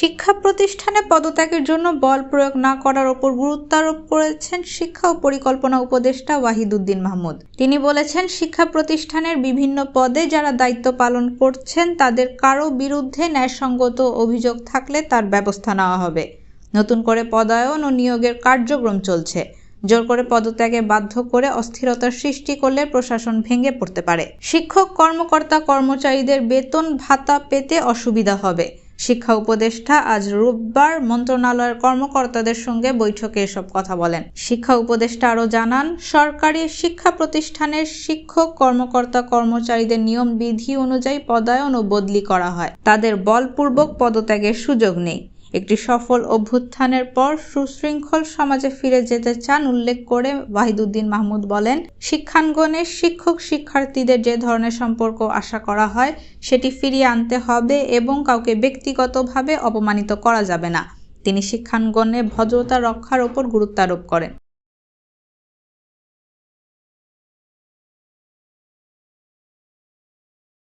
শিক্ষা প্রতিষ্ঠানে পদত্যাগের জন্য বল প্রয়োগ না করার ওপর গুরুত্ব আরোপ করেছেন শিক্ষা ও পরিকল্পনা উপদেষ্টা ওয়াহিদুদ্দীন মাহমুদ। তিনি বলেছেন, শিক্ষা প্রতিষ্ঠানের বিভিন্ন পদে যারা দায়িত্ব পালন করছেন তাদের কারো বিরুদ্ধে ন্যায়সঙ্গত অভিযোগ থাকলে তার ব্যবস্থা নেওয়া হবে। নতুন করে পদায়ন ও নিয়োগের কার্যক্রম চলছে। জোর করে পদত্যাগে বাধ্য করে অস্থিরতার সৃষ্টি করলে প্রশাসন ভেঙে পড়তে পারে। শিক্ষক কর্মকর্তা কর্মচারীদের বেতন ভাতা পেতে অসুবিধা হবে। শিক্ষা উপদেষ্টা আজ রোববার মন্ত্রণালয়ের কর্মকর্তাদের সঙ্গে বৈঠকে এসব কথা বলেন। শিক্ষা উপদেষ্টা আরও জানান, সরকারি শিক্ষা প্রতিষ্ঠানের শিক্ষক কর্মকর্তা কর্মচারীদের নিয়ম বিধি অনুযায়ী পদায়ন ও বদলি করা হয়। তাদের বলপূর্বক পদত্যাগের সুযোগ নেই। একটি সফল অভ্যুত্থানের পর সুশৃঙ্খল সমাজে ফিরে যেতে চান উল্লেখ করে ওয়াহিদুদ্দীন মাহমুদ বলেন, শিক্ষাঙ্গনের শিক্ষক শিক্ষার্থীদের যে ধরনের সম্পর্ক আশা করা হয় সেটি ফিরিয়ে আনতে হবে এবং কাউকে ব্যক্তিগতভাবে অপমানিত করা যাবে না। তিনি শিক্ষাঙ্গনে ভদ্রতা রক্ষার ওপর গুরুত্ব আরোপ করেন।